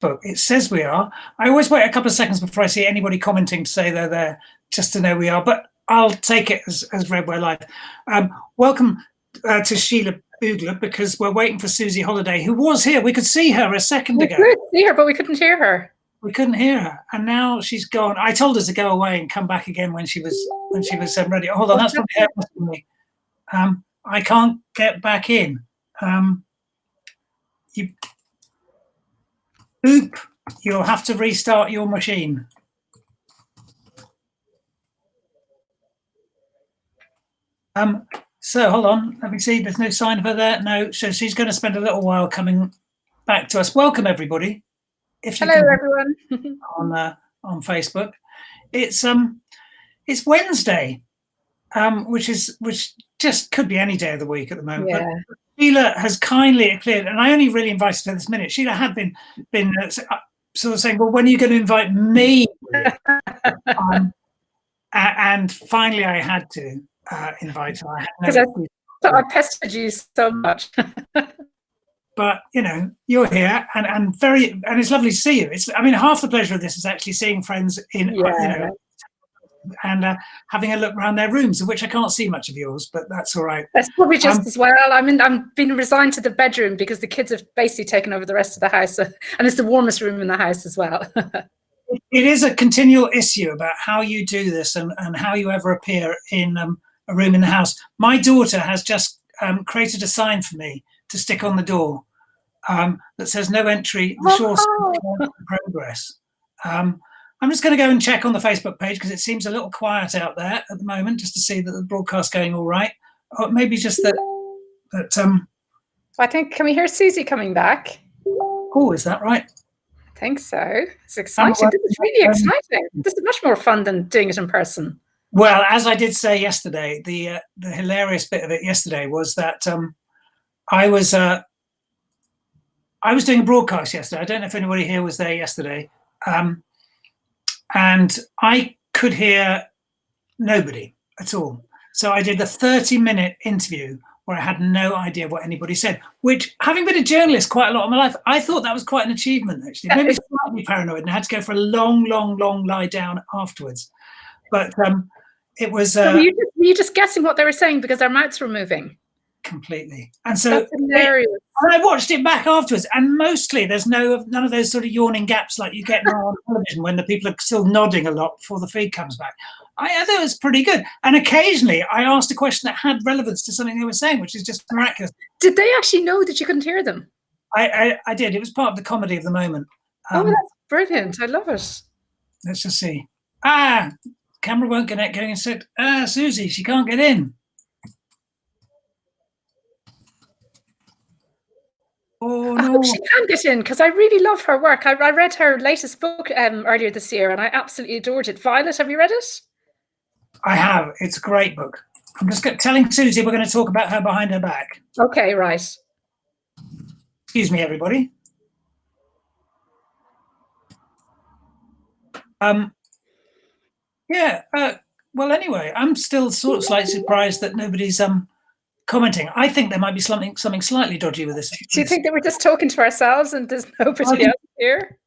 Facebook. It says we are. I always wait a couple of seconds before I see anybody commenting to say they're there, just to know we are. But I'll take it as read. We're live. Welcome to Sheila Bugler, because we're waiting for Susi Holliday, who was here. We could see her a second ago. We could see her, but we couldn't hear her. We couldn't hear her, and now she's gone. I told her to go away and come back again when she was ready. Hold on, that's probably happening to me. I can't get back in. You'll have to restart your machine. So hold on, let me see. There's no sign of her there. No, so she's going to spend a little while coming back to us. Welcome everybody. Hello everyone. on Facebook. It's Wednesday, which just could be any day of the week at the moment. Yeah. But Sheila has kindly cleared, and I only really invited her this minute. Sheila had been sort of saying, "Well, when are you going to invite me?" And finally, I had to invite her. Because I pestered you so much. But you know, you're here, and it's lovely to see you. Half the pleasure of this is actually seeing friends in, and having a look around their rooms, of which I can't see much of yours, but that's all right. That's probably just as well. I'm being resigned to the bedroom because the kids have basically taken over the rest of the house, and it's the warmest room in the house as well. It is a continual issue about how you do this and how you ever appear in a room in the house. My daughter has just created a sign for me to stick on the door that says "No entry, the shore progress." I'm just going to go and check on the Facebook page because it seems a little quiet out there at the moment, just to see that the broadcast's going all right. Or maybe just that. I think, can we hear Susi coming back? Oh, is that right? I think so. It's exciting. This is really exciting. This is much more fun than doing it in person. Well, as I did say yesterday, the hilarious bit of it yesterday was that I was doing a broadcast yesterday. I don't know if anybody here was there yesterday. And I could hear nobody at all. So I did a 30-minute interview where I had no idea what anybody said, which, having been a journalist quite a lot of my life, I thought that was quite an achievement, actually. Maybe slightly paranoid, and I had to go for a long lie down afterwards. But it was... were you just guessing what they were saying because their mouths were moving? Completely. And so that's hilarious. And I watched it back afterwards, and mostly there's none of those sort of yawning gaps like you get now on television when the people are still nodding a lot before the feed comes back. I thought it was pretty good. And occasionally I asked a question that had relevance to something they were saying, which is just miraculous. Did they actually know that you couldn't hear them? I did. It was part of the comedy of the moment. That's brilliant. I love it. Let's just see. Camera won't connect, going and said, Susi, she can't get in. Oh, no. I hope she can get in, because I really love her work. I read her latest book earlier this year, and I absolutely adored it. Violet, have you read it? I have. It's a great book. I'm just telling Susi we're going to talk about her behind her back. Okay, right. Excuse me, everybody. Well, anyway, I'm still sort of slightly surprised that nobody's commenting. I think there might be something slightly dodgy with this. Do you think that we're just talking to ourselves and there's nobody else here?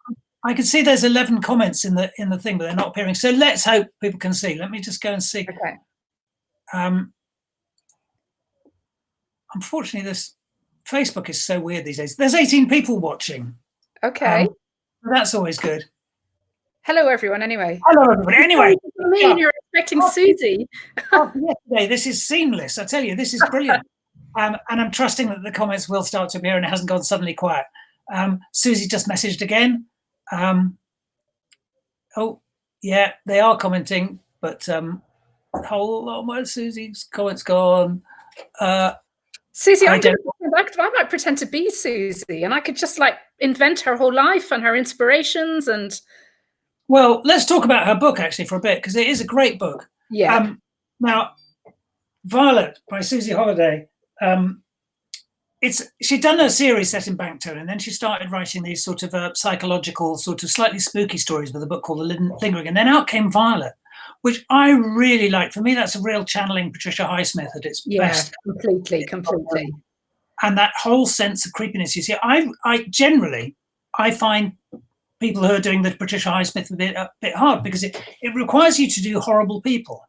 I can see there's 11 comments in the thing, but they're not appearing. So let's hope people can see. Let me just go and see. Okay. Unfortunately, this Facebook is so weird these days. There's 18 people watching. Okay. That's always good. Hello, everyone. Anyway. Hello, everybody. Anyway. You're expecting Susi. Yesterday, this is seamless. I tell you, this is brilliant. And I'm trusting that the comments will start to appear and it hasn't gone suddenly quiet. Susi just messaged again. Oh, yeah, they are commenting, but hold on, where's Susi's comments gone? Susi, I might pretend to be Susi, and I could just like invent her whole life and her inspirations and. Well, let's talk about her book actually for a bit, because it is a great book. Yeah. Now, Violet by Susi Holliday. She'd done a series set in Banktown, and then she started writing these sort of psychological, sort of slightly spooky stories with a book called The Lingering, and then out came Violet, which I really liked. For me, that's a real channeling Patricia Highsmith at its best. Completely. And that whole sense of creepiness. You see, I generally, I find people who are doing the Patricia Highsmith a bit hard, because it requires you to do horrible people.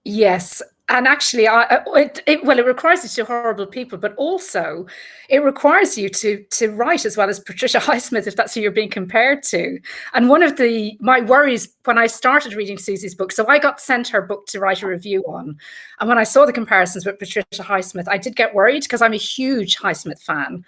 Yes. And actually, it requires you to horrible people, but also it requires you to write as well as Patricia Highsmith, if that's who you're being compared to. And one of my worries when I started reading Susi's book, so I got sent her book to write a review on. And when I saw the comparisons with Patricia Highsmith, I did get worried, because I'm a huge Highsmith fan.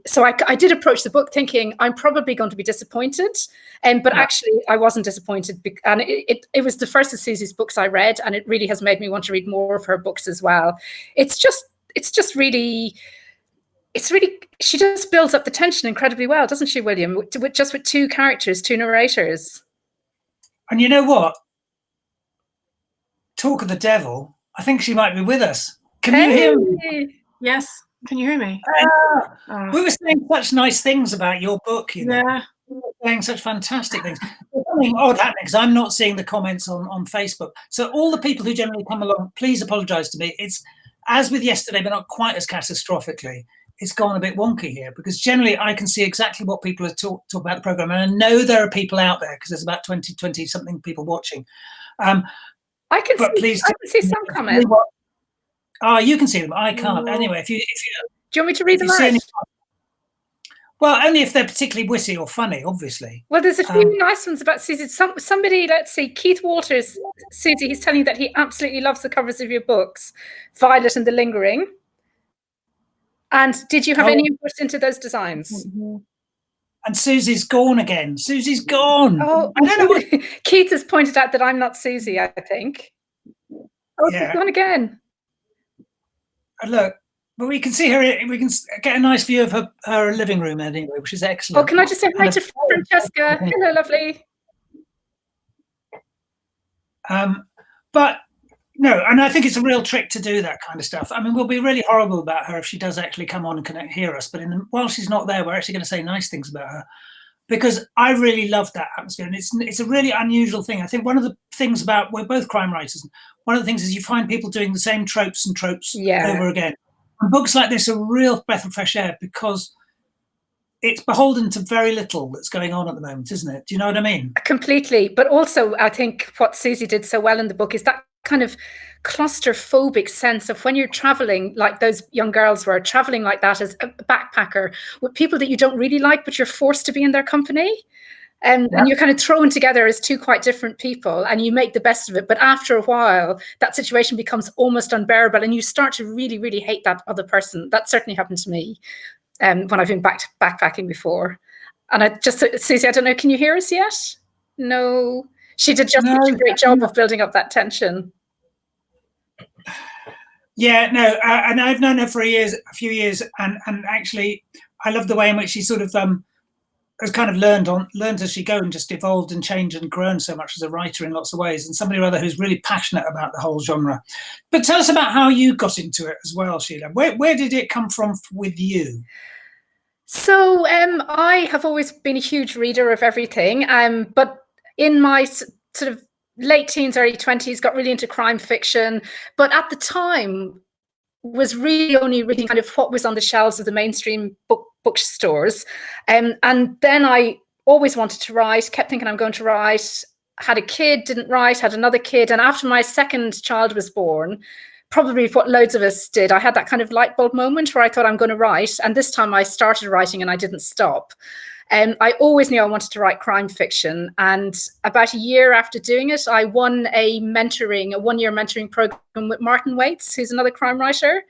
So I did approach the book thinking I'm probably going to be disappointed. But actually, I wasn't disappointed. And it was the first of Susi's books I read, and it really has made me want to read more of her books as well. It's really, she just builds up the tension incredibly well, doesn't she, William? With two characters, two narrators. And you know what? Talk of the devil, I think she might be with us. Can you hear me? Yes. Can you hear me? We were saying such nice things about your book, you know. Yeah. We were saying such fantastic things. There's something odd happening, because I'm not seeing the comments on Facebook. So all the people who generally come along, please apologise to me. It's as with yesterday, but not quite as catastrophically. It's gone a bit wonky here, because generally I can see exactly what people are talk about the programme, and I know there are people out there, because there's about 20 something people watching. I can see some comments. You can see them. I can't. Anyway, if you do you want me to read them out? Well, only if they're particularly witty or funny, obviously. Well, there's a few nice ones about Susi. Somebody, let's see, Keith Walters, Susi, he's telling you that he absolutely loves the covers of your books, Violet and the Lingering. And did you have any input into those designs? Mm-hmm. And Susi's gone again. Susi's gone. Oh, I don't know what Keith has pointed out, that I'm not Susi, I think. Oh, yeah. She's gone again. Look, but we can see her. We can get a nice view of her living room anyway, which is excellent. Oh, can I just say hi to Francesca? Hello, lovely. But no, and I think it's a real trick to do that kind of stuff. I mean, we'll be really horrible about her if she does actually come on and hear us. But while she's not there, we're actually going to say nice things about her, because I really love that atmosphere, and it's a really unusual thing. I think one of the things about, we're both crime writers, one of the things is you find people doing the same tropes over again. And books like this are a real breath of fresh air, because it's beholden to very little that's going on at the moment, isn't it? Do you know what I mean? Completely. But also, I think what Susi did so well in the book is that kind of claustrophobic sense of when you're traveling, like those young girls were traveling like that as a backpacker with people that you don't really like, but you're forced to be in their company. And you're kind of thrown together as two quite different people, and you make the best of it. But after a while, that situation becomes almost unbearable, and you start to really, really hate that other person. That certainly happened to me when I've been backpacking before. And Susi, I don't know, can you hear us yet? No. She did such a great job of building up that tension. Yeah, no, and I've known her for a few years, and actually, I love the way in which she sort of has kind of learned as she goes, and just evolved and changed and grown so much as a writer in lots of ways, and somebody or other who's really passionate about the whole genre. But tell us about how you got into it as well, Sheila. Where did it come from with you? So I have always been a huge reader of everything, but in my sort of late teens, early 20s, got really into crime fiction. But at the time, was really only reading kind of what was on the shelves of the mainstream bookstores. And then I always wanted to write, kept thinking I'm going to write, had a kid, didn't write, had another kid. And after my second child was born, probably what loads of us did, I had that kind of light bulb moment where I thought I'm going to write. And this time I started writing and I didn't stop. I always knew I wanted to write crime fiction. And about a year after doing it, I won a 1-year mentoring program with Martin Waits, who's another crime writer.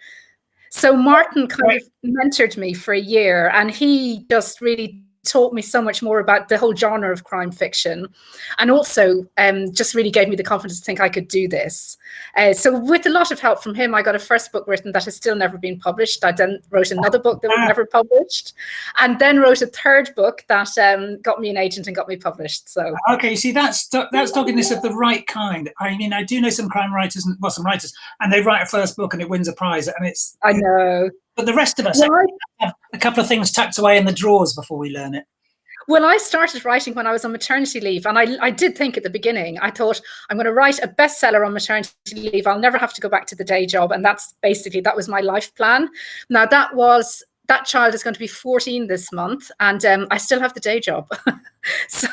So Martin kind of mentored me for a year, and he just really taught me so much more about the whole genre of crime fiction, and also just really gave me the confidence to think I could do this. So with a lot of help from him, I got a first book written that has still never been published. I then wrote another book that was never published, and then wrote a third book that got me an agent and got me published. So okay, see, that's doggedness of the right kind. I mean, I do know some crime writers, some writers, and they write a first book and it wins a prize, and I know. But the rest of us have a couple of things tucked away in the drawers before we learn it. Well, I started writing when I was on maternity leave, and I did think at the beginning, I thought, I'm going to write a bestseller on maternity leave. I'll never have to go back to the day job. And that was my life plan. Now, that was that child is going to be 14 this month, and I still have the day job. So,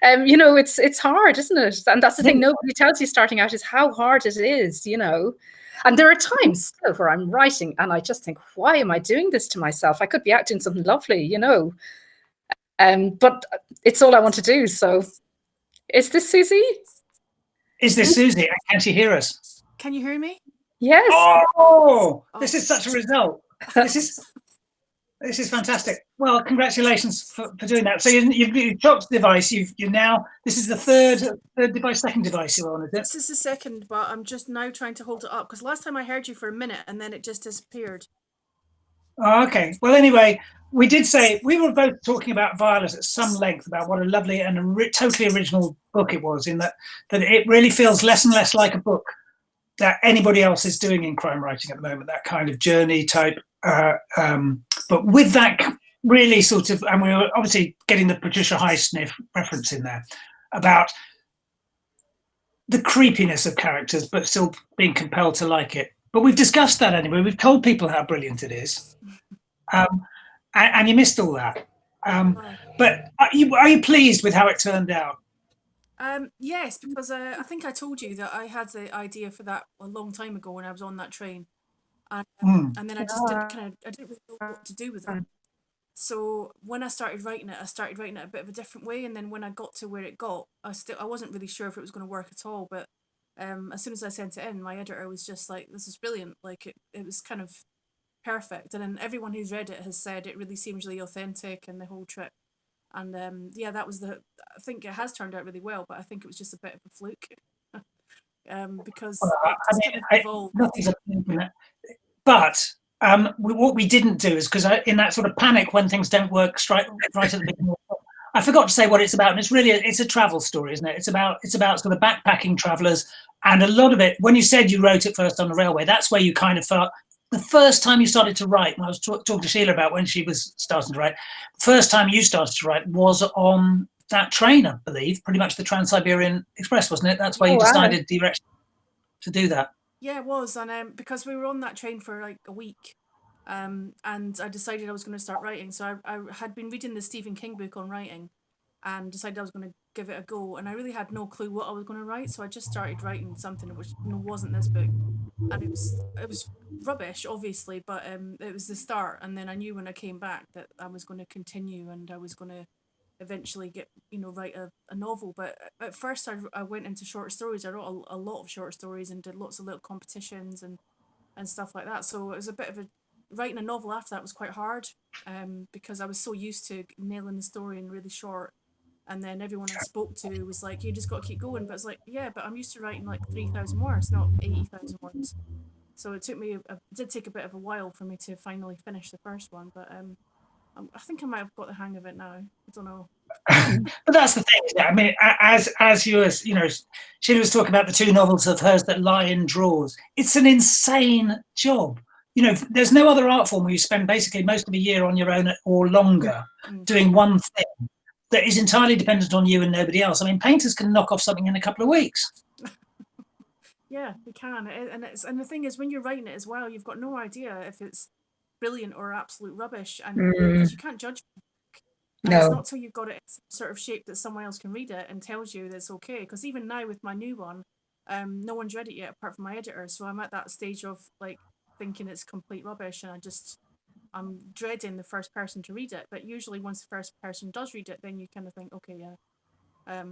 it's hard, isn't it? And that's the thing nobody tells you starting out, is how hard it is, And there are times still where I'm writing and I just think, why am I doing this to myself? I could be out doing something lovely, but it's all I want to do. So is this Susi? Is this Susi? Can she hear us? Can you hear me? Yes. Oh, this is such a result. This is fantastic. Well, congratulations for doing that. So you've chopped the device. This is the third device, second device you're on, is it? This is the second, but I'm just now trying to hold it up because last time I heard you for a minute and then it just disappeared. Oh, okay. Well, anyway, we did say we were both talking about Violet at some length about what a lovely and totally original book it was, in that it really feels less and less like a book that anybody else is doing in crime writing at the moment, that kind of journey type. But with that really sort of, and we were obviously getting the Patricia Highsmith reference in there about the creepiness of characters, but still being compelled to like it. But we've discussed that anyway. We've told people how brilliant it is. And you missed all that. But are you pleased with how it turned out? Yes, because I think I told you that I had the idea for that a long time ago when I was on that train. And then I just I didn't really know what to do with it. So when I started writing it a bit of a different way. And then when I got to where it got, I wasn't really sure if it was going to work at all. But as soon as I sent it in, my editor was just like, "This is brilliant!" Like it was kind of perfect. And then everyone who's read it has said it really seems really authentic and the whole trip. And that was I think it has turned out really well. But I think it was just a bit of a fluke. Because nothing's but what we didn't do is, because in that sort of panic when things don't work right at the beginning, I forgot to say what it's about. And it's a travel story, isn't it? It's about sort of backpacking travelers, and a lot of it. When you said you wrote it first on the railway, that's where you kind of felt the first time you started to write. When I was talking to Sheila about when she was starting to write, the first time you started to write was on that train, I believe, pretty much the Trans-Siberian Express, wasn't it? That's why you decided to do that. Yeah, it was. And because we were on that train for like a week, and I decided I was going to start writing. So I had been reading the Stephen King book on writing and decided I was going to give it a go. And I really had no clue what I was going to write. So I just started writing something which wasn't this book. And it was rubbish, obviously, but it was the start. And then I knew when I came back that I was going to continue and I was going to eventually write a novel. But at first I went into short stories. I wrote a lot of short stories and did lots of little competitions and stuff like that. So it was a bit of writing a novel after that was quite hard, because I was so used to nailing the story and really short. And then everyone I spoke to was like, "You just got to keep going." But it's like, yeah, but I'm used to writing like 3,000 words, not 80,000 words. So it did take a bit of a while for me to finally finish the first one. But I think I might have got the hang of it now. I don't know. But that's the thing. I mean, as you was, Sheila was talking about the two novels of hers that lie in drawers. It's an insane job. There's no other art form where you spend basically most of a year on your own or longer doing one thing that is entirely dependent on you and nobody else. I mean, painters can knock off something in a couple of weeks. Yeah, they can. And the thing is, when you're writing it as well, you've got no idea if it's brilliant or absolute rubbish, and because you can't judge. And it's not till you've got it in some sort of shape that someone else can read it and tells you that it's okay. Because even now with my new one, no one's read it yet apart from my editor. So I'm at that stage of like thinking it's complete rubbish, and I'm dreading the first person to read it. But usually once the first person does read it, then you kind of think, okay, yeah,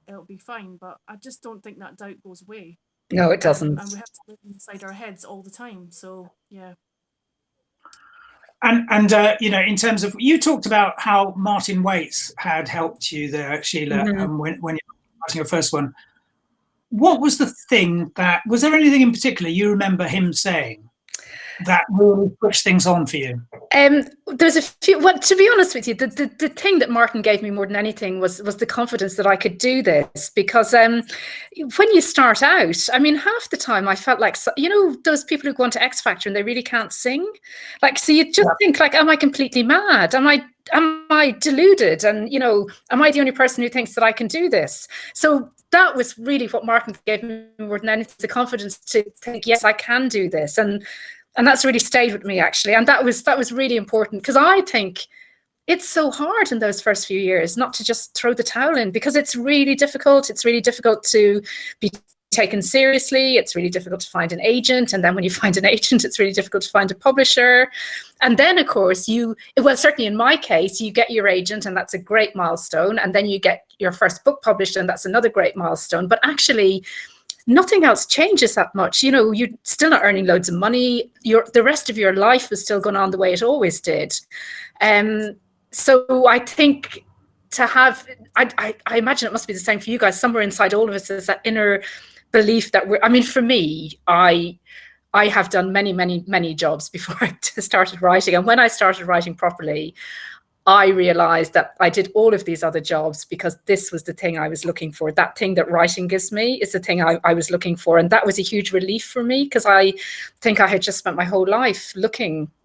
it'll be fine. But I just don't think that doubt goes away. No, it doesn't. And we have to live inside our heads all the time. So yeah. And in terms of, you talked about how Martin Waits had helped you there, Sheila, when you were writing your first one. What was the thing was there anything in particular you remember him saying that really pushed things on for you? There's a few. Well, to be honest with you, the thing that Martin gave me more than anything was the confidence that I could do this. Because when you start out, I mean, half the time I felt like, those people who go on to X Factor and they really can't sing. Like, so you just think like, am I completely mad? Am I deluded? And am I the only person who thinks that I can do this? So that was really what Martin gave me more than anything, the confidence to think, yes, I can do this. And And that's really stayed with me, actually. And that was really important, because I think it's so hard in those first few years not to just throw the towel in, because it's really difficult. It's really difficult to be taken seriously. It's really difficult to find an agent. And then when you find an agent, it's really difficult to find a publisher. And then, of course, certainly in my case, you get your agent, and that's a great milestone. And then you get your first book published, and that's another great milestone. But actually, nothing else changes that much. You're still not earning loads of money. The rest of your life is still going on the way it always did. So I think to have, I imagine it must be the same for you guys. Somewhere inside all of us is that inner belief that for me, I have done many, many, many jobs before I started writing. And when I started writing properly, I realized that I did all of these other jobs because this was the thing I was looking for. That thing that writing gives me is the thing I was looking for. And that was a huge relief for me, because I think I had just spent my whole life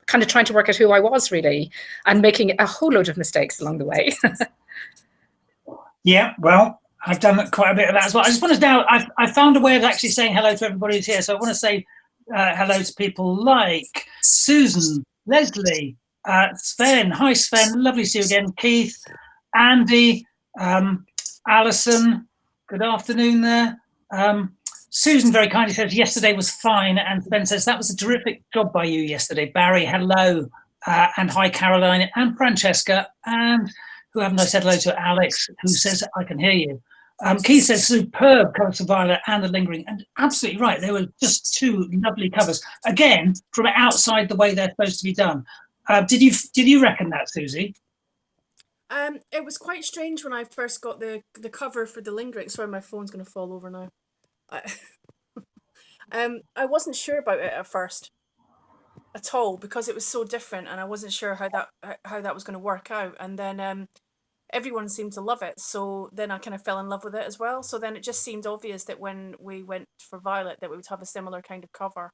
kind of trying to work out who I was, really, and making a whole load of mistakes along the way. Yeah, well, I've done quite a bit of that as well. I just wanted to I found a way of actually saying hello to everybody who's here. So I want to say hello to people like Susan, Leslie, Sven. Hi, Sven. Lovely to see you again. Keith, Andy, Alison. Good afternoon there. Susan very kindly says yesterday was fine, and Sven says that was a terrific job by you yesterday. Barry, hello, and hi, Caroline and Francesca, and who haven't I said hello to? Alex, who says I can hear you. Keith says superb covers for Violet and The Lingering, and absolutely right. They were just two lovely covers. Again, from outside the way they're supposed to be done. Did you reckon that, Susie? It was quite strange when I first got the cover for The Lingering. Sorry, my phone's going to fall over now. I wasn't sure about it at first at all, because it was so different, and I wasn't sure how that was going to work out. And then everyone seemed to love it, so then I kind of fell in love with it as well. So then it just seemed obvious that when we went for Violet that we would have a similar kind of cover.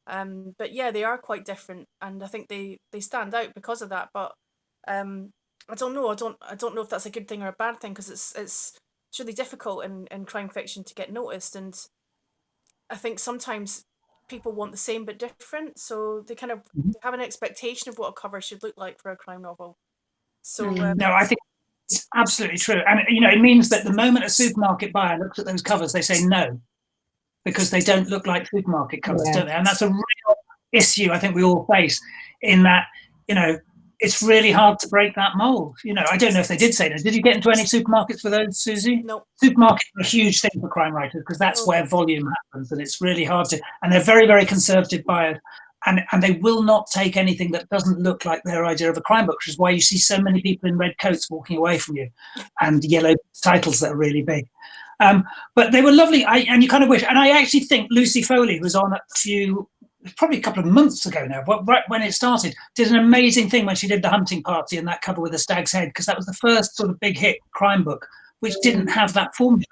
But yeah, they are quite different, and I think they stand out because of that. But I don't know. I don't know if that's a good thing or a bad thing, because it's really difficult in crime fiction to get noticed, and I think sometimes people want the same but different, so they kind of have an expectation of what a cover should look like for a crime novel. So no, I think it's absolutely true, and it means that the moment a supermarket buyer looks at those covers, they say no, because they don't look like supermarket covers, don't they? And that's a real issue I think we all face, in that it's really hard to break that mold. I don't know if they did say that. Did you get into any supermarkets for those, Susie? No. Supermarkets are a huge thing for crime writers, because that's where volume happens, and it's really hard to. And they're very, very conservative buyers, and they will not take anything that doesn't look like their idea of a crime book, which is why you see so many people in red coats walking away from you, and yellow titles that are really big. But they were lovely, and you kind of wish. And I actually think Lucy Foley, who was on probably a couple of months ago now, right when it started, did an amazing thing when she did The Hunting Party and that cover with a stag's head, because that was the first sort of big hit crime book which didn't have that formula.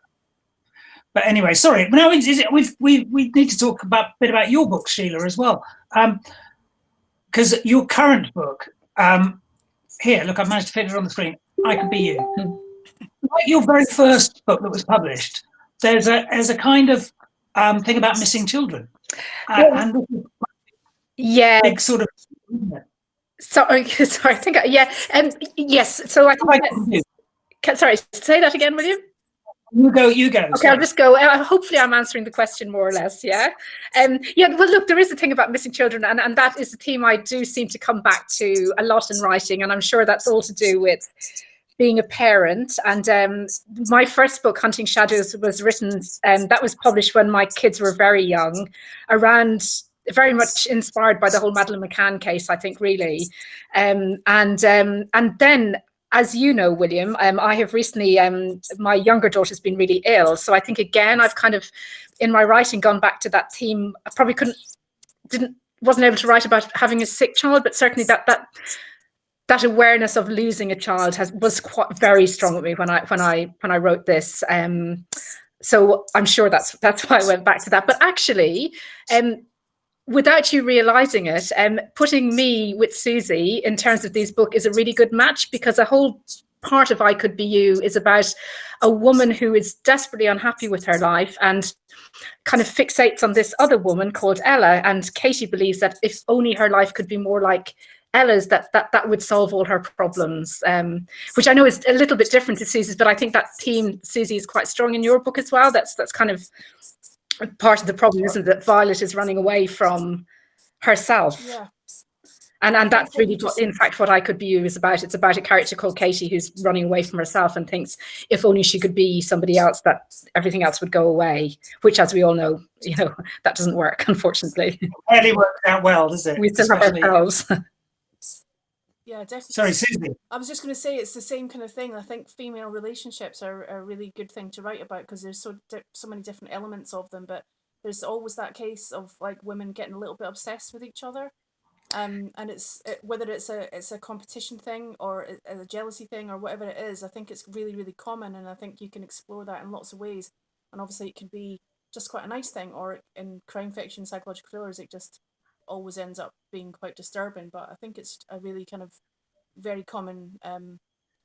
But anyway, sorry. Now we need to talk a bit about your book, Sheila, as well, because your current book. Here, look, I've managed to fit it on the screen. I Could Be You. Like your very first book that was published, there's a kind of thing about missing children. And big sort of. Sorry. I think yes. So I think. Sorry. Say that again, will you? You go. Okay, sorry. I'll just go. Hopefully, I'm answering the question more or less. Yeah. Well, look, there is a thing about missing children, and that is a theme I do seem to come back to a lot in writing, and I'm sure that's all to do with being a parent. And my first book, Hunting Shadows, was written, that was published when my kids were very young, very much inspired by the whole Madeleine McCann case, I think, really. And then, as you know, William, I have recently, my younger daughter's been really ill. So I think, again, I've kind of, in my writing, gone back to that theme. I probably wasn't able to write about having a sick child, but certainly that awareness of losing a child was quite very strong with me when I wrote this. So I'm sure that's why I went back to that. But actually, without you realizing it, putting me with Susie in terms of these books is a really good match, because a whole part of I Could Be You is about a woman who is desperately unhappy with her life and kind of fixates on this other woman called Ella. And Katie believes that if only her life could be more like Ella's, that would solve all her problems, which I know is a little bit different to Susie's, but I think that theme, Susie, is quite strong in your book as well. That's kind of part of the problem, isn't it, that Violet is running away from herself. Yeah. And that's really, in fact, what I Could Be You is about. It's about a character called Katie who's running away from herself and thinks if only she could be somebody else, that everything else would go away, which, as we all know, that doesn't work, unfortunately. It rarely works out well, does it? We still have ourselves. Yeah, definitely. Sorry, Susie. I was just going to say it's the same kind of thing. I think female relationships are a really good thing to write about because there's so many different elements of them, but there's always that case of like women getting a little bit obsessed with each other. And whether it's a competition thing or a jealousy thing or whatever it is, I think it's really, really common, and I think you can explore that in lots of ways. And obviously it can be just quite a nice thing, or in crime fiction, psychological thrillers, it just always ends up being quite disturbing. But I think it's a really kind of very common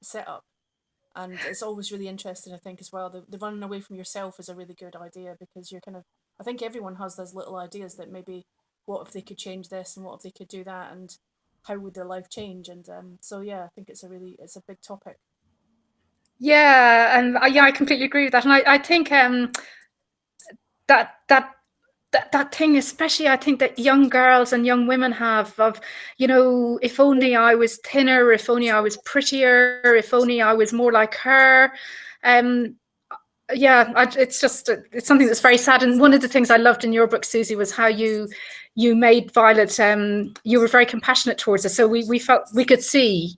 setup, and it's always really interesting, I think, as well. The running away from yourself is a really good idea because you're kind of, I think everyone has those little ideas that maybe, what if they could change this and what if they could do that and how would their life change? And so yeah, I think it's a big topic. Yeah, and I completely agree with that. And I think that thing, especially I think that young girls and young women have of, if only I was thinner, if only I was prettier, if only I was more like her. It's something that's very sad. And one of the things I loved in your book, Susie, was how you made Violet, you were very compassionate towards her. So we felt, we could see,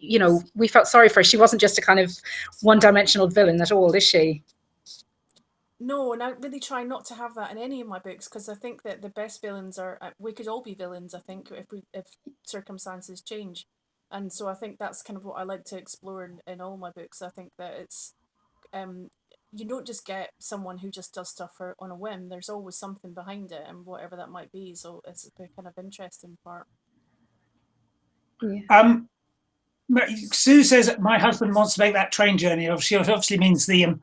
we felt sorry for her. She wasn't just a kind of one-dimensional villain at all, is she? No, and I really try not to have that in any of my books because I think that the best villains are, we could all be villains, I think, if circumstances change. And so I think that's kind of what I like to explore in all my books. I think that it's, you don't just get someone who just does stuff on a whim. There's always something behind it, and whatever that might be. So it's the kind of interesting part. Yeah. Sue says my husband wants to make that train journey. She obviously means the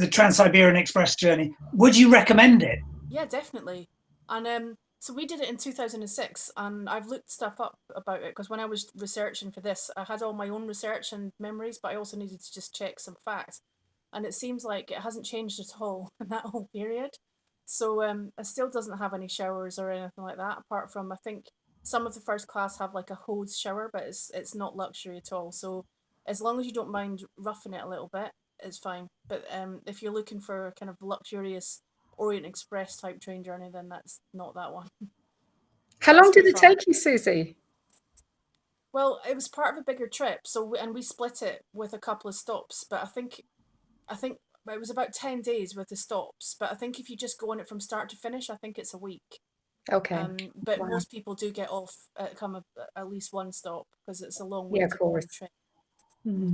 Trans-Siberian Express journey. Would you recommend it? Yeah, definitely. And so we did it in 2006, and I've looked stuff up about it because when I was researching for this, I had all my own research and memories, but I also needed to just check some facts. And it seems like it hasn't changed at all in that whole period. So it still doesn't have any showers or anything like that, apart from, I think, some of the first class have like a hose shower, but it's not luxury at all. So as long as you don't mind roughing it a little bit, it's fine. But if you're looking for a kind of luxurious Orient Express type train journey, then that's not that one. How long did it take you, Susie? Well, it was part of a bigger trip, and we split it with a couple of stops. But I think it was about 10 days with the stops. But I think if you just go on it from start to finish, I think it's a week. Okay. But most people do get off at least one stop because it's a long way to go on the train.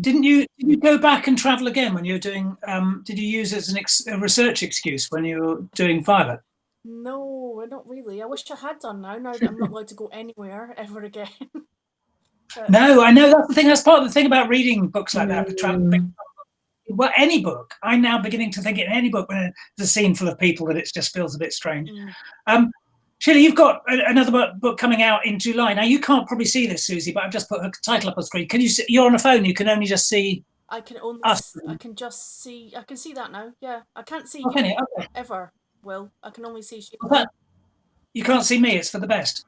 Did you go back and travel again when you were doing? Did you use it as a research excuse when you were doing Violet? No, not really. I wish I had done now that I'm not allowed to go anywhere ever again. No, I know that's the thing. That's part of the thing about reading books like that. Well, any book. I'm now beginning to think in any book when there's a scene full of people that it just feels a bit strange. Sheila, you've got another book coming out in July. Now, you can't probably see this, Susie, but I've just put her title up on the screen. Can you see? You're on a phone. You can only just see. I can see that now. Yeah, I can't see you ever. Will, I can only see Sheila. You can't see me. It's for the best.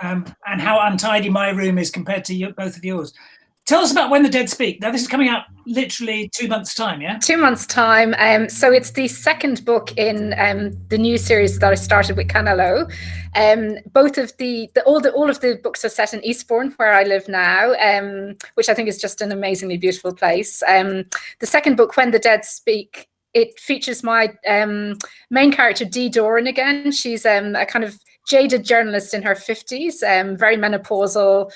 And how untidy my room is compared to both of yours. Tell us about When the Dead Speak. Now, this is coming out literally 2 months' time, yeah? 2 months' time. So it's the second book in the new series that I started with Canelo. Both of all of the books are set in Eastbourne, where I live now, which I think is just an amazingly beautiful place. The second book, When the Dead Speak, it features my main character, Dee Doran, again. She's a kind of jaded journalist in her 50s, very menopausal,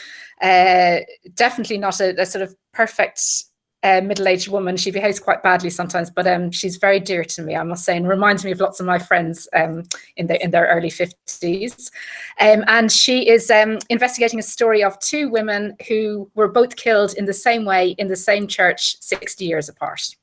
definitely not a sort of perfect middle-aged woman. She behaves quite badly sometimes, but she's very dear to me, I must say, and reminds me of lots of my friends in their early 50s. And she is investigating a story of two women who were both killed in the same way in the same church 60 years apart.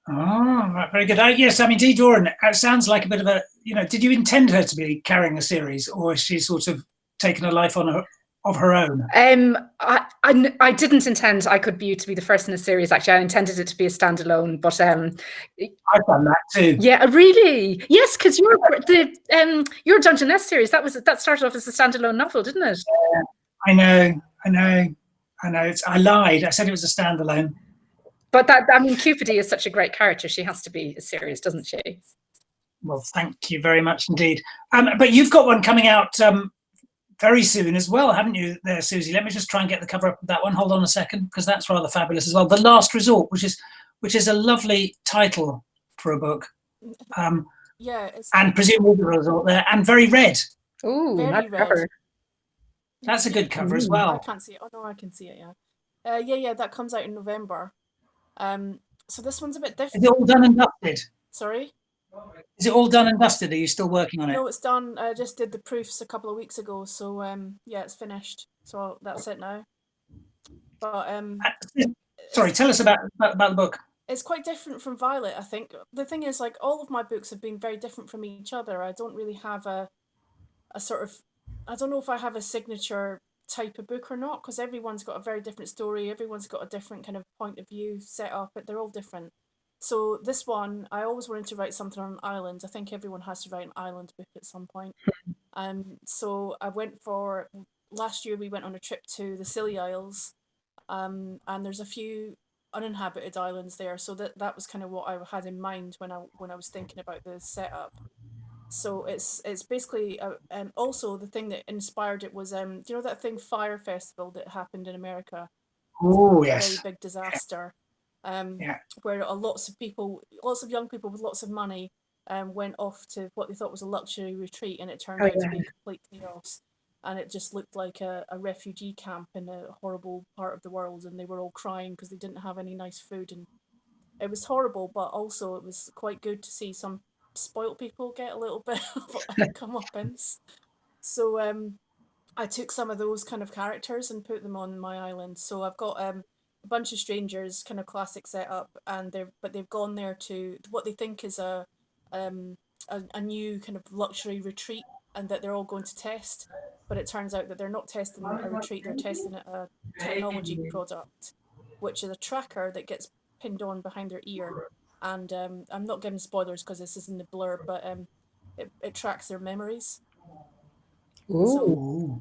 Oh, right, very good. Yes, I mean, Dee Doran, it sounds like a bit of a, did you intend her to be carrying a series, or is she sort of taken a life of her own? I didn't intend I Could Be You to be the first in a series. Actually, I intended it to be a standalone, but I've done that too. Yeah, really? Yes, because your Dungeness series that started off as a standalone novel, didn't it? Yeah, I know. I lied. I said it was a standalone. But Cupidie is such a great character. She has to be a series, doesn't she? Well, thank you very much indeed. But you've got one coming out very soon as well, haven't you there, Susie? Let me just try and get the cover up of that one. Hold on a second, because that's rather fabulous as well. The Last Resort, which is a lovely title for a book. Yeah. And presumably the resort there, and very red. Ooh, very red. Cover. That's a good cover as well. I can't see it. Oh no, I can see it, yeah. Yeah, that comes out in November. So this one's a bit different. Is it all done and dusted? Sorry? Is it all done and dusted? Are you still working on it? No, it's done. I just did the proofs a couple of weeks ago, so yeah, it's finished. So that's it now. But sorry, tell us about the book. It's quite different from Violet, I think. The thing is, like, all of my books have been very different from each other. I don't really have a sort of, I don't know if I have a signature type of book or not, because everyone's got a very different story. Everyone's got a different kind of point of view set up, but they're all different. So this one, I always wanted to write something on an island. I think everyone has to write an island book at some point. So I last year we went on a trip to the Scilly Isles, and there's a few uninhabited islands there. So that was kind of what I had in mind when I was thinking about the setup. So it's basically, also the thing that inspired it was, that thing Fire Festival that happened in America? Oh, yes. Very big disaster. Yeah. Where lots of young people with lots of money went off to what they thought was a luxury retreat, and it turned out to be complete chaos. And it just looked like a refugee camp in a horrible part of the world, and they were all crying because they didn't have any nice food, and it was horrible. But also it was quite good to see some spoiled people get a little bit of a comeuppance. So I took some of those kind of characters and put them on my island. So I've got a bunch of strangers, kind of classic setup, and they've gone there to what they think is a new kind of luxury retreat, and that they're all going to test. But it turns out that they're not testing a retreat; they're testing a technology product, which is a tracker that gets pinned on behind their ear. And I'm not giving spoilers because this is in the blurb, but it tracks their memories. Ooh.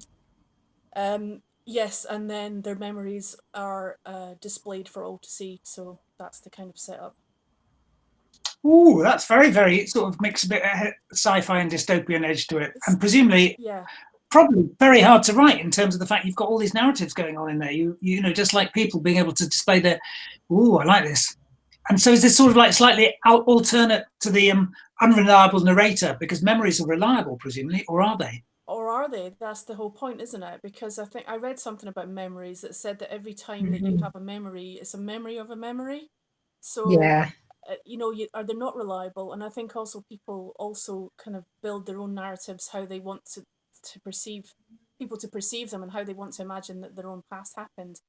So, yes, and then their memories are displayed for all to see. So that's the kind of setup. Ooh, that's very, very sort of mixed a bit of sci-fi and dystopian edge to it, and presumably, probably very hard to write in terms of the fact you've got all these narratives going on in there. You just like people being able to display their, ooh, I like this. And so is this sort of like slightly alternate to the unreliable narrator, because memories are reliable, presumably, or are they? Or are they? That's the whole point, isn't it? Because I think I read something about memories that said that every time that you have a memory, it's a memory of a memory. So, yeah. They're not reliable. And I think also people also kind of build their own narratives, how they want to perceive people to perceive them, and how they want to imagine that their own past happened.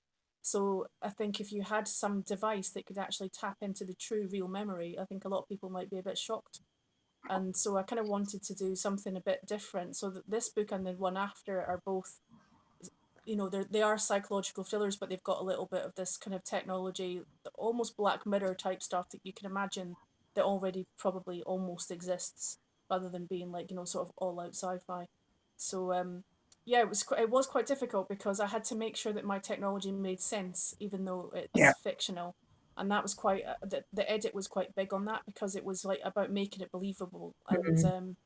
So I think if you had some device that could actually tap into the true real memory, I think a lot of people might be a bit shocked. And so I kind of wanted to do something a bit different, so that this book and the one after are both, they are psychological thrillers, but they've got a little bit of this kind of technology, almost Black Mirror type stuff that you can imagine that already probably almost exists, rather than being like, sort of all out sci-fi. So yeah, it was quite difficult, because I had to make sure that my technology made sense, even though it's fictional. And that was quite, the edit was quite big on that, because it was like about making it believable. And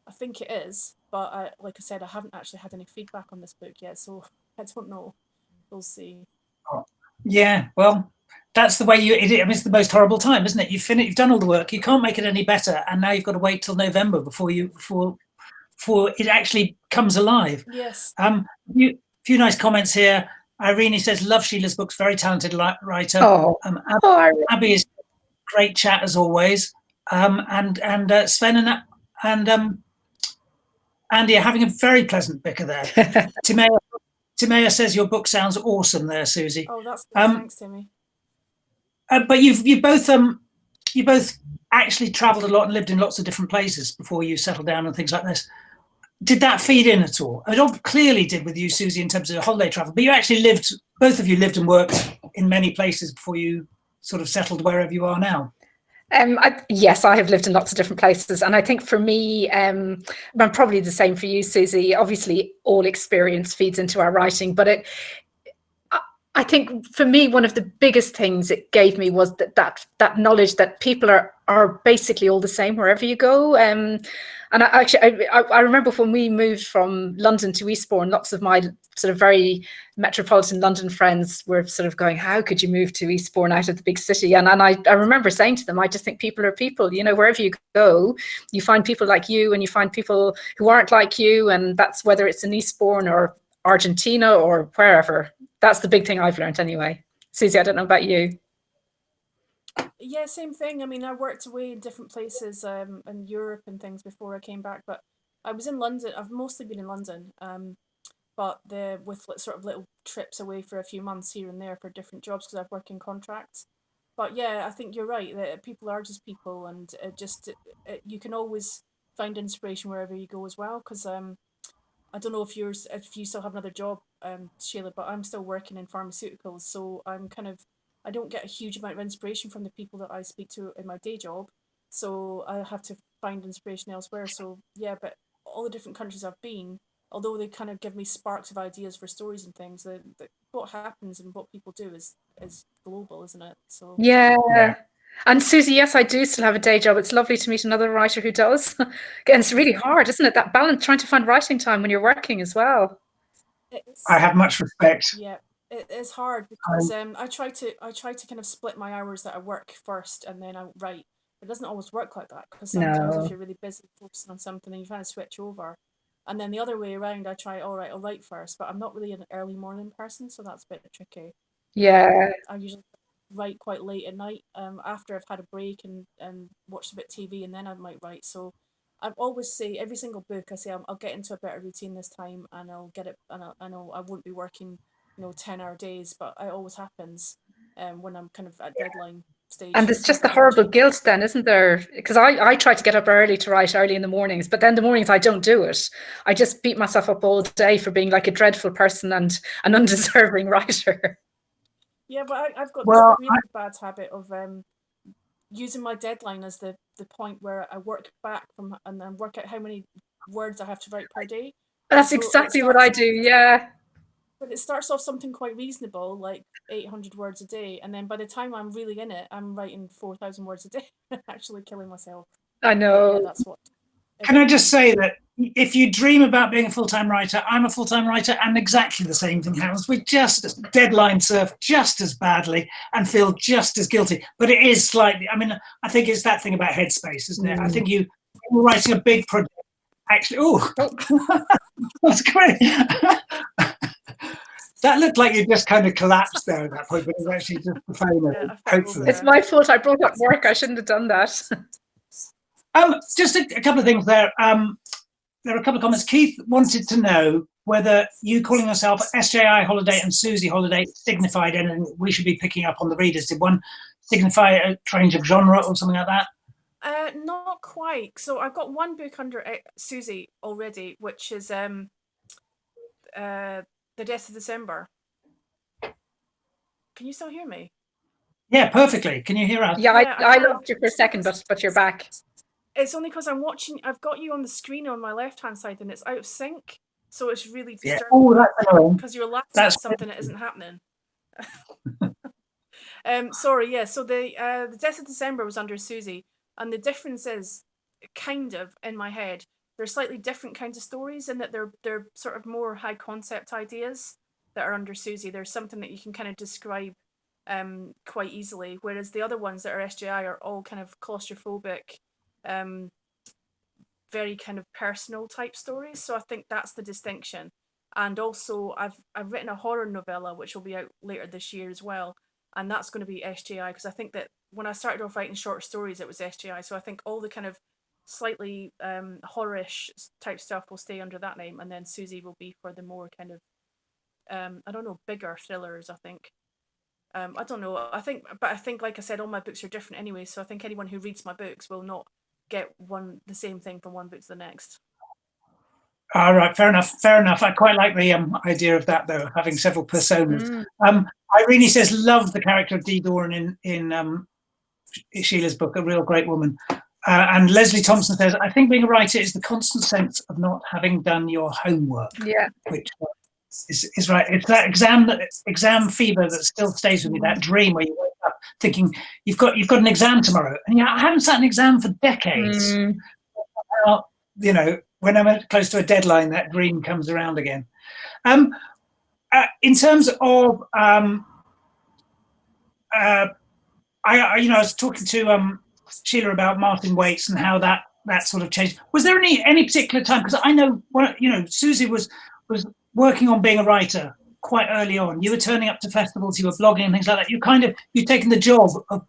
I think it is, but like I said, I haven't actually had any feedback on this book yet, so I don't know. We'll see. Oh, yeah, well, that's the way it's the most horrible time, isn't it? You've done all the work, you can't make it any better, and now you've got to wait till November before it actually comes alive. Yes. Few nice comments here. Irene says, love Sheila's books, very talented writer. Oh, Abby is great chat as always. And Sven and Andy are having a very pleasant bicker there. Timea says your book sounds awesome there, Susie. Oh, that's good. Thanks, Timmy. But you both actually travelled a lot and lived in lots of different places before you settled down and things like this. Did that feed in at all? It clearly did with you, Susie, in terms of holiday travel. But you actually both of you lived and worked in many places before you sort of settled wherever you are now. Yes, I have lived in lots of different places. And I think for me, I'm probably the same for you, Susie. Obviously, all experience feeds into our writing. But I think for me, one of the biggest things it gave me was that knowledge that people are basically all the same wherever you go. And I remember when we moved from London to Eastbourne, lots of my sort of very metropolitan London friends were sort of going, how could you move to Eastbourne out of the big city? And I remember saying to them, I just think people are people, you know, wherever you go, you find people like you and you find people who aren't like you. And that's whether it's in Eastbourne or Argentina or wherever. That's the big thing I've learned anyway. Susie, I don't know about you. Yeah, same thing. I mean, I worked away in different places in Europe and things before I came back, but I was in London. I've mostly been in London, but with sort of little trips away for a few months here and there for different jobs because I've worked in contracts. But yeah, I think you're right that people are just people, and you can always find inspiration wherever you go as well. Because I don't know if you still have another job, Sheila, but I'm still working in pharmaceuticals, so I don't get a huge amount of inspiration from the people that I speak to in my day job, so I have to find inspiration elsewhere. So yeah, but all the different countries I've been, although they kind of give me sparks of ideas for stories and things, what happens and what people do is global, isn't it? So yeah. And Susie, yes, I do still have a day job. It's lovely to meet another writer who does. And it's really hard, isn't it? That balance, trying to find writing time when you're working as well. I have much respect. Yeah, it is hard because I try to kind of split my hours that I work first and then I write. It doesn't always work like that because sometimes if you're really busy focusing on something and you're trying to switch over, and then the other way around, I try, all right, I'll write first, but I'm not really an early morning person, so that's a bit tricky. Yeah. I usually write quite late at night after I've had a break and watched a bit of TV, and then I might write. So I always say every single book I say I'll get into a better routine this time and I'll get it, and I know I won't be working 10-hour days, but it always happens when I'm kind of at deadline stage. And there's just the horrible guilt then, isn't there? Because I try to get up early to write early in the mornings, but then the mornings I don't do it. I just beat myself up all day for being like a dreadful person and an undeserving writer. Yeah, but I've got this really bad habit of using my deadline as the point where I work back from and then work out how many words I have to write per day. That's exactly what I do, yeah. But it starts off something quite reasonable, like 800 words a day, and then by the time I'm really in it, I'm writing 4,000 words a day, actually killing myself. I know. Yeah, that's what. Can I just say that if you dream about being a full-time writer, I'm a full-time writer, and exactly the same thing happens. We just deadline surf just as badly and feel just as guilty. But it is slightly, I mean, I think it's that thing about headspace, isn't it? I think you're writing a big project. Actually, that's great. That looked like you just kind of collapsed there at that point, but it was actually just the phone. Hopefully. It's my fault. I brought up work. I shouldn't have done that. Just a couple of things there. There are a couple of comments. Keith wanted to know whether you calling yourself SJI Holiday and Susie Holiday signified anything we should be picking up on the readers. Did one signify a range of genre or something like that? Not quite. So I've got one book under Susie already, which is The Death of December. Can you still hear me? Yeah, perfectly. Can you hear us? Yeah, I lost you for a second, but you're back. It's only because I'm watching. I've got you on the screen on my left-hand side, and it's out of sync, so it's really disturbing. Oh, that's annoying. Because you're laughing at something that isn't happening. Sorry. Yeah. So the Death of December was under Susie, and the difference is kind of in my head. They're slightly different kinds of stories in that they're sort of more high concept ideas that are under Susie. There's something that you can kind of describe quite easily, whereas the other ones that are SJI are all kind of claustrophobic. Very kind of personal type stories. So I think that's the distinction. And also I've written a horror novella which will be out later this year as well, and that's going to be SJI, because I think that when I started off writing short stories it was SJI, so I think all the kind of slightly horrorish type stuff will stay under that name, and then Susie will be for the more kind of I don't know, bigger thrillers, I think. I don't know. I think, like I said, all my books are different anyway. So I think anyone who reads my books will not get the same thing from one book to the next. All right, fair enough. Fair enough. I quite like the idea of that, though, having several personas. Irene says, "Love the character of Dee Doran in Sheila's book, a real great woman." And Leslie Thompson says, "I think being a writer is the constant sense of not having done your homework." Yeah, which is right. It's that exam fever that still stays with me. That dream where you wake up thinking you've got an exam tomorrow, and I haven't sat an exam for decades. You know, when I'm close to a deadline, that dream comes around again. In terms of, I was talking to Sheila about Martin Waits and how that sort of changed. Was there any particular time? Because I know, Susie was working on being a writer quite early on. You were turning up to festivals, you were blogging and things like that. You'd taken the job of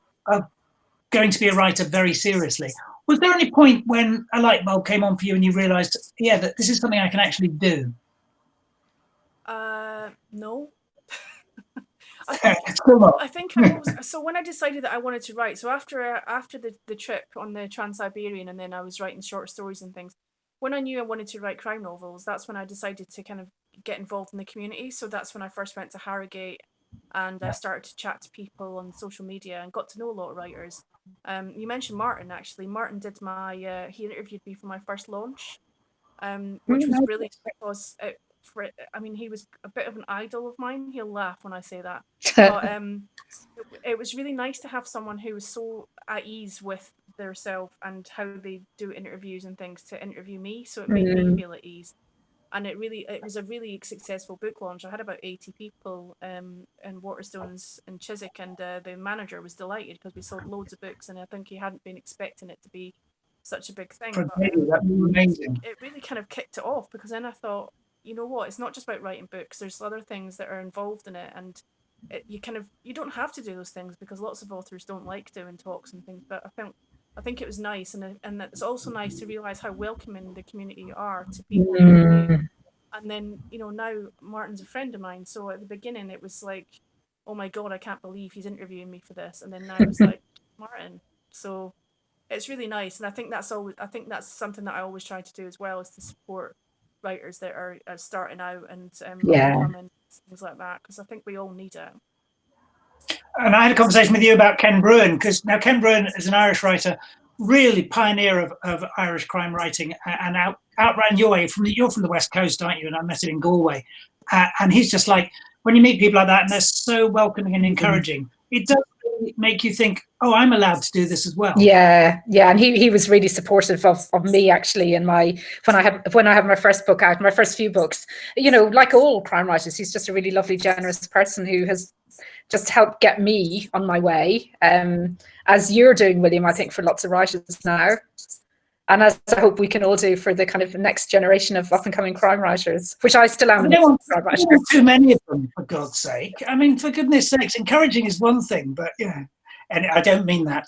going to be a writer very seriously. Was there any point when a light bulb came on for you and you realised, that this is something I can actually do? No. I think I was, so when I decided that I wanted to write, so after the trip on the Trans-Siberian, and then I was writing short stories and things, when I knew I wanted to write crime novels, that's when I decided to kind of get involved in the community. So that's when I first went to Harrogate, and I started to chat to people on social media and got to know a lot of writers. You mentioned Martin, actually. Martin did he interviewed me for my first launch, which was brilliant because he was a bit of an idol of mine. He'll laugh when I say that. But it was really nice to have someone who was so at ease with their self and how they do interviews and things to interview me. So it made me feel at ease. And it was a really successful book launch. I had about 80 people in Waterstones and Chiswick, and the manager was delighted because we sold loads of books, and I think he hadn't been expecting it to be such a big thing. But, that was amazing. It really kind of kicked it off, because then I thought, you know what, it's not just about writing books, there's other things that are involved in it, and you don't have to do those things, because lots of authors don't like doing talks and things. But I think it was nice, and it's also nice to realise how welcoming the community are to people. And then, now Martin's a friend of mine, so at the beginning it was like, oh my god, I can't believe he's interviewing me for this, and then now it's like, Martin. So it's really nice, and I think that's something that I always try to do as well, is to support writers that are starting out and things like that, because I think we all need it. And I had a conversation with you about Ken Bruin, because now Ken Bruin is an Irish writer, really pioneer of Irish crime writing, and outran your way. You're from the West Coast, aren't you? And I met him in Galway, and he's just like, when you meet people like that and they're so welcoming and encouraging, it does really make you think, oh, I'm allowed to do this as well. Yeah, and he was really supportive of me, actually, in when I had my first book out, my first few books. Like all crime writers, he's just a really lovely, generous person who has just helped get me on my way, as you're doing, William, I think, for lots of writers now, and as I hope we can all do for the kind of next generation of up-and-coming crime writers, which I still am. I don't want too many of them, for God's sake. I mean, for goodness sakes, encouraging is one thing, but and I don't mean that.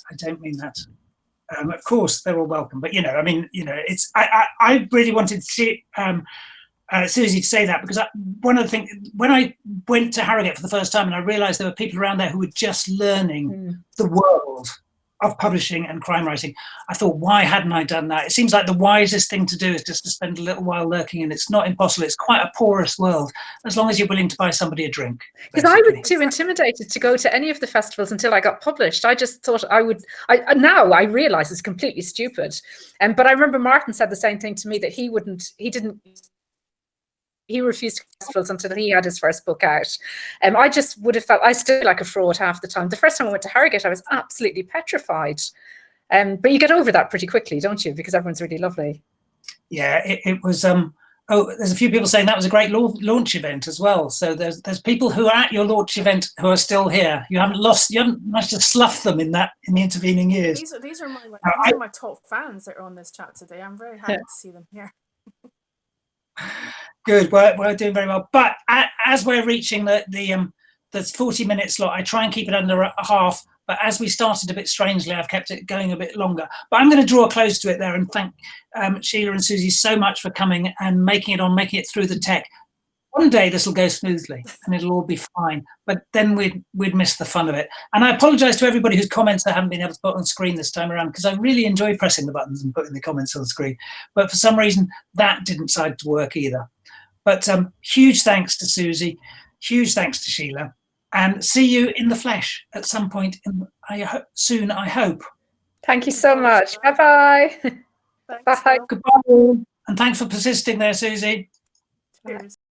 Of course, they're all welcome, but it's. I really wanted to see Susie to say that, because one of the things, when I went to Harrogate for the first time and I realised there were people around there who were just learning the world of publishing and crime writing, I thought, why hadn't I done that? It seems like the wisest thing to do is just to spend a little while lurking, and it's not impossible. It's quite a porous world, as long as you're willing to buy somebody a drink. Because I was too intimidated to go to any of the festivals until I got published. I just thought I would. Now I realise it's completely stupid. But I remember Martin said the same thing to me, that he refused festivals until he had his first book out. I just would have felt I stood like a fraud half the time. The first time I went to Harrogate, I was absolutely petrified. But you get over that pretty quickly, don't you? Because everyone's really lovely. Yeah, it was. There's a few people saying that was a great launch event as well. So there's people who are at your launch event who are still here. You haven't managed to slough them in the intervening years. These are my top fans that are on this chat today. I'm very happy to see them here. Good. We're doing very well. But as we're reaching the 40-minute slot, I try and keep it under a half. But as we started a bit strangely, I've kept it going a bit longer. But I'm going to draw close to it there and thank Sheila and Susie so much for coming and making it through the tech. One day this will go smoothly and it'll all be fine, but then we'd miss the fun of it. And I apologize to everybody whose comments I haven't been able to put on screen this time around, because I really enjoy pressing the buttons and putting the comments on the screen. But for some reason, that didn't decide to work either. But huge thanks to Susie, huge thanks to Sheila, and see you in the flesh at some point soon, I hope. Thank you so much. Bye-bye. Thanks, Bye. Phil. Goodbye. And thanks for persisting there, Susie. Cheers.